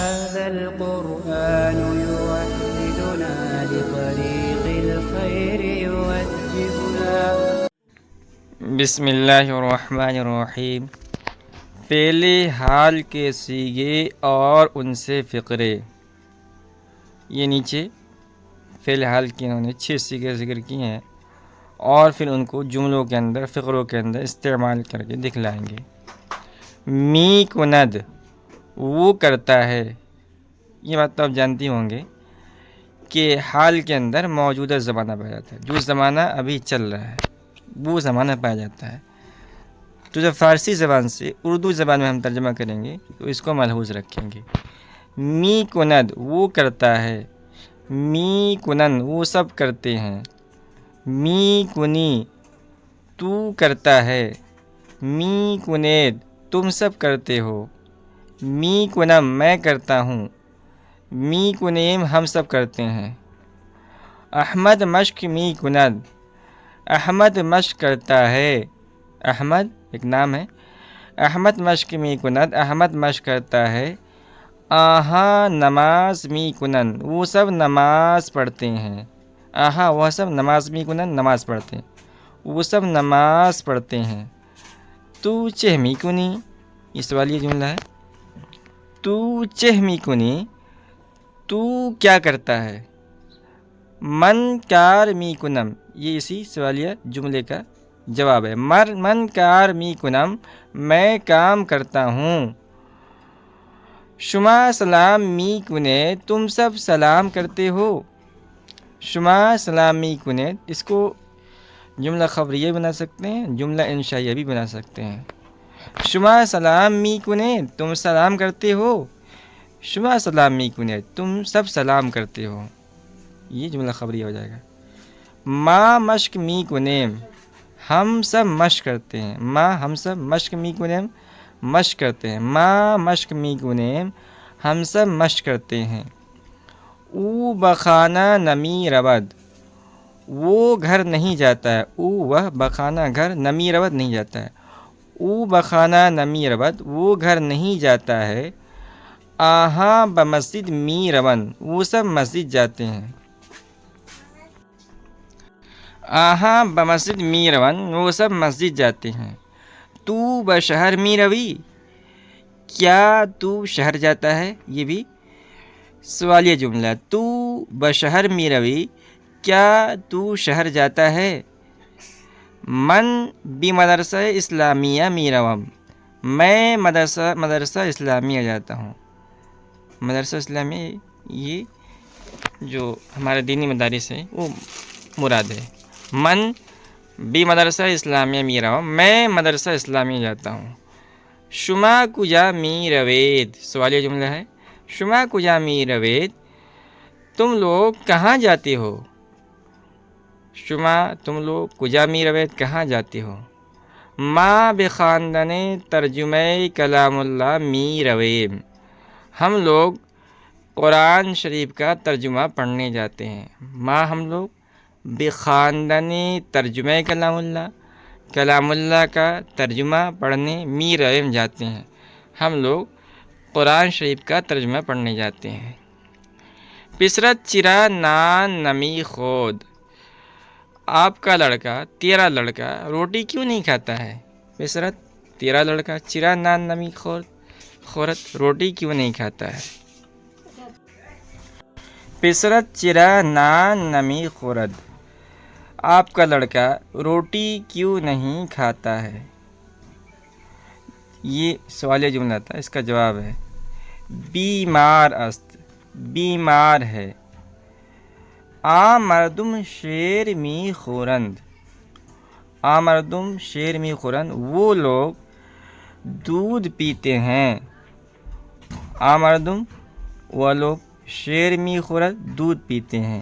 هذا القرآن يوحدنا لطريق الخير يوجهنا. بسم اللہ الرحمن الرحیم. فعل حال کے صیغے اور ان سے فقرے. یہ نیچے فعل حال کے انہوں نے 6 صیغے ذکر کیے ہیں اور پھر ان کو جملوں کے اندر فقروں کے اندر استعمال کر کے دکھلائیں گے. می کند وہ کرتا ہے. یہ بات تو آپ جانتی ہوں گے کہ حال کے اندر موجودہ زمانہ پایا جاتا ہے. جو زمانہ ابھی چل رہا ہے وہ زمانہ پایا جاتا ہے. تو جب فارسی زبان سے اردو زبان میں ہم ترجمہ کریں گے تو اس کو ملحوظ رکھیں گے. می کند وہ کرتا ہے. می کنن وہ سب کرتے ہیں. می کنی تو کرتا ہے. می کنید تم سب کرتے ہو. می کنم میں کرتا ہوں. می کنیم ہم سب کرتے ہیں. احمد مشق می کند احمد مشق کرتا ہے. احمد ایک نام ہے. احمد مشق می کند احمد مشق کرتا ہے. آہاں نماز می کنن وہ سب نماز پڑھتے ہیں. آہاں وہ سب نماز می کنن نماز پڑھتے ہیں. وہ سب نماز پڑھتے ہیں. تو چہ می کنی یہ سوالیہ جملہ ہے. تو چہ می کنی تو کیا کرتا ہے. من کار می کنم یہ اسی سوالیہ جملے کا جواب ہے. من کار می کنم میں کام کرتا ہوں. شما سلام می کنے تم سب سلام کرتے ہو. شما سلام می کنے اس کو جملہ خبریہ بنا سکتے ہیں, جملہ انشائیہ بھی بنا سکتے ہیں. شما سلام می کنے تم سلام کرتے ہو. شما سلام می کنے تم سب سلام کرتے ہو. یہ جملہ خبریہ ہو جائے گا. ما مشق می کنیم ہم سب مشق کرتے ہیں. ما ہم سب مشق می کنیم مشق کرتے ہیں. ما مشق می کنیم ہم سب مشق کرتے ہیں. او بخانہ نمی رود وہ گھر نہیں جاتا ہے. او وہ بخانہ گھر نمی رود نہیں جاتا ہے. او بخانہ نمی رود وہ گھر نہیں جاتا ہے. آہاں بمسجد می رون وہ سب مسجد جاتے ہیں. آہاں بمسجد می رون وہ سب مسجد جاتے ہیں. تو بشہر می روی کیا تو شہر جاتا ہے. یہ بھی سوالیہ جملہ. تو بشہر می روی کیا تو شہر جاتا ہے. من بی مدرسہ اسلامیہ می روم میں مدرسہ اسلامیہ جاتا ہوں. مدرسہ اسلامیہ یہ جو ہمارے دینی مدارس ہیں وہ مراد ہے. من بی مدرسہ اسلامیہ می روم میں مدرسہ اسلامیہ جاتا ہوں. شما کجا می روید سوالیہ جملہ ہے. شما کجا می روید تم لوگ کہاں جاتے ہو. شما تم لوگ کجا می روید کہاں جاتے ہو. ما بخواندن ترجمہ کلام اللہ می رویم ہم لوگ قرآن شریف کا ترجمہ پڑھنے جاتے ہیں. ما ہم لوگ بخواندن ترجمہ کلام اللہ کا ترجمہ پڑھنے می رویم جاتے ہیں. ہم لوگ قرآن شریف کا ترجمہ پڑھنے جاتے ہیں. پسرت چرا نان نمی خود آپ کا لڑکا تیرا لڑکا روٹی کیوں نہیں کھاتا ہے. پسرت تیرا لڑکا چرا نان نمی خورت روٹی کیوں نہیں کھاتا ہے. پسرت چرا نان نمی خورد آپ کا لڑکا روٹی کیوں نہیں کھاتا ہے. یہ سوالیہ جملہ تھا. اس کا جواب ہے بیمار است بیمار ہے. آ مردم شیر می خورند آ مردم شیر می خورند وہ لوگ دودھ پیتے ہیں. آ مردم وہ لوگ شیر می خورند دودھ پیتے ہیں.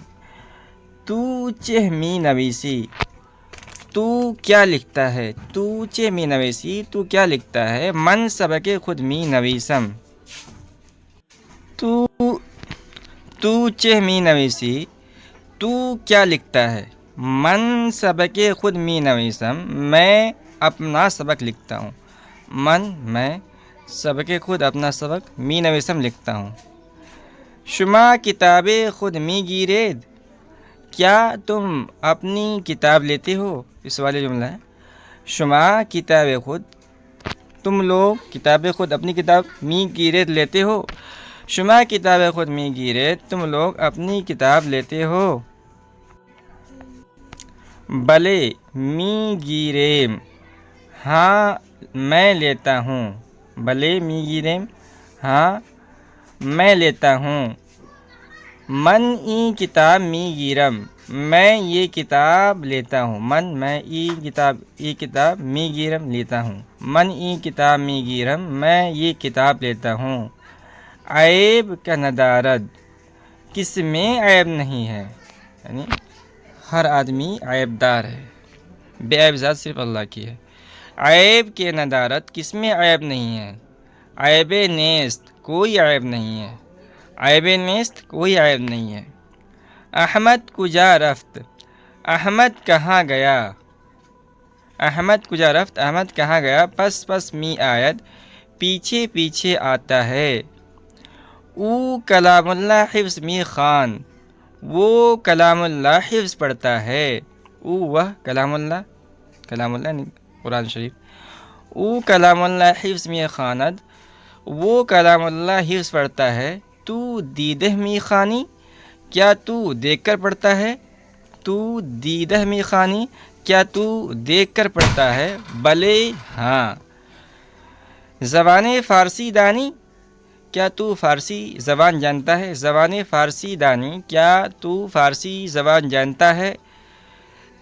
تو چہ می نویسی تو کیا لکھتا ہے. تو چہ می نویسی تو کیا لکھتا ہے. من سبق خود می نویسم تو چہ می نویسی تو کیا لکھتا ہے. من سبق خود می نویسم میں اپنا سبق لکھتا ہوں. من میں سبق خود اپنا سبق می نویسم لکھتا ہوں. شما کتاب خود می گیرید، کیا تم اپنی کتاب لیتے ہو؟ اس والے جملہ ہے. شما کتاب خود، تم لوگ کتاب خود اپنی کتاب می گیرید لیتے ہو. شما کتاب خود می گیرید، تم لوگ اپنی کتاب لیتے ہو. بلے می گیریم، ہاں میں لیتا ہوں. بلے می گیریم، ہاں میں لیتا ہوں. من ای کتاب می گیرم، میں یہ کتاب لیتا ہوں. میں ای کتاب می گیرم لیتا ہوں. من ای کتاب می گیرم، میں یہ کتاب لیتا ہوں. عیب کا ندارد، کس میں عیب نہیں ہے، یعنی ہر آدمی عیب دار ہے، بے عیب ذات صرف اللہ کی ہے. عیب کے ندارت، کس میں عیب نہیں ہے. عیب نیست، کوئی عیب نہیں ہے. عیب نیست، کوئی عیب نہیں ہے. احمد کجا رفت، احمد کہاں گیا. احمد کجا رفت، احمد کہاں گیا. پس می آید، پیچھے پیچھے آتا ہے. او کلام اللہ حفظ می خوان، وہ کلام اللہ حفظ پڑھتا ہے. او وہ کلام اللہ نہیں قرآن شریف. او کلام اللہ حفظ می خواند، وہ کلام اللہ حفظ پڑھتا ہے. تو دیدہ می خوانی، کیا تو دیکھ کر پڑھتا ہے. تو دیدہ می خوانی، کیا تو دیکھ کر پڑھتا ہے. بلے ہاں. زبان فارسی دانی، کیا تو فارسی زبان جانتا ہے. زبان فارسی دانی، کیا تو فارسی زبان جانتا ہے.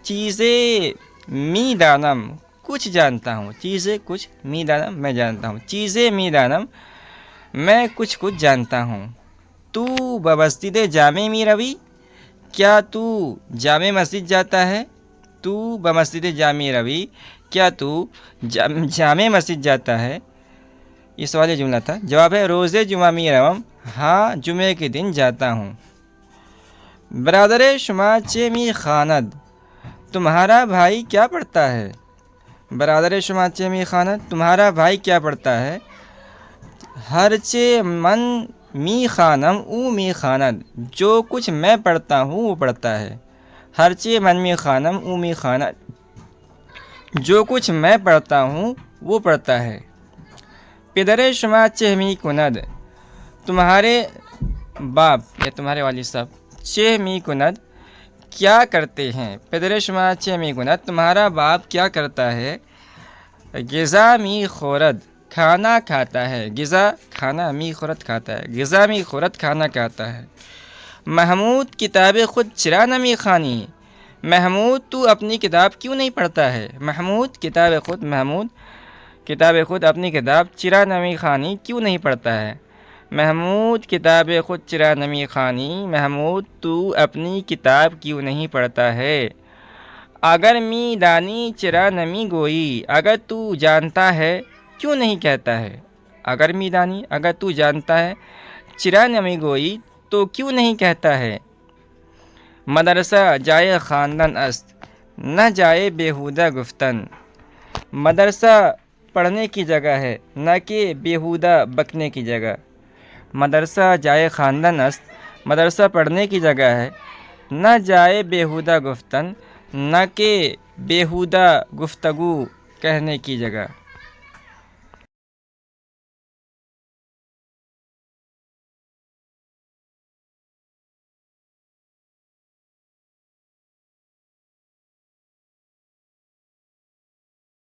چیزیں می دانم، کچھ جانتا ہوں. چیزیں کچھ، می دانم میں جانتا ہوں. چیزیں می دانم، میں کچھ جانتا ہوں. تو بمسجد جامع می روی، کیا تو جامع مسجد جاتا ہے. تو بمسجد جامع روی، کیا تو جامع مسجد جاتا ہے. یہ سوال جملہ تھا. جواب ہے روز جمعہ می روم، ہاں جمعے کے دن جاتا ہوں. برادر شما چه می خواند، تمہارا بھائی کیا پڑھتا ہے. برادر شما چه می خواند، تمہارا بھائی کیا پڑھتا ہے. ہرچه من می خوانم او می خواند، جو کچھ میں پڑھتا ہوں وہ پڑھتا ہے. ہرچه من می خوانم او می خواند، جو کچھ میں پڑھتا ہوں وہ پڑھتا ہے. پدر شما چه می کند، تمہارے باپ یا تمہارے والد صاحب چه می کند کیا کرتے ہیں. پدر شما چه می کند، تمہارا باپ کیا کرتا ہے. غذا می خورد، کھانا کھاتا ہے. غذا کھانا، می خورد کھاتا ہے. غذا می خورد، کھانا کھاتا ہے. محمود کتاب خود چرا نمی خوانی، محمود تو اپنی کتاب کیوں نہیں پڑھتا ہے. محمود کتاب خود، محمود کتاب خود اپنی کتاب چرا نمی خوانی کیوں نہیں پڑھتا ہے. محمود کتاب خود چرا نمی خوانی، محمود تو اپنی کتاب کیوں نہیں پڑھتا ہے. اگر می دانی چرا نمی گوئی، اگر تو جانتا ہے کیوں نہیں کہتا ہے. اگر می دانی، اگر تو جانتا ہے، چرا نمی گوئی تو کیوں نہیں کہتا ہے. مدرسہ جائے خواندن است، نہ جائے بیہودہ گفتن. مدرسہ پڑھنے کی جگہ ہے، نہ کہ بیہودہ بکنے کی جگہ. مدرسہ جائے خواندن است، مدرسہ پڑھنے کی جگہ ہے. نہ جائے بیہودہ گفتن، نہ کہ بیہودہ گفتگو کہنے کی جگہ.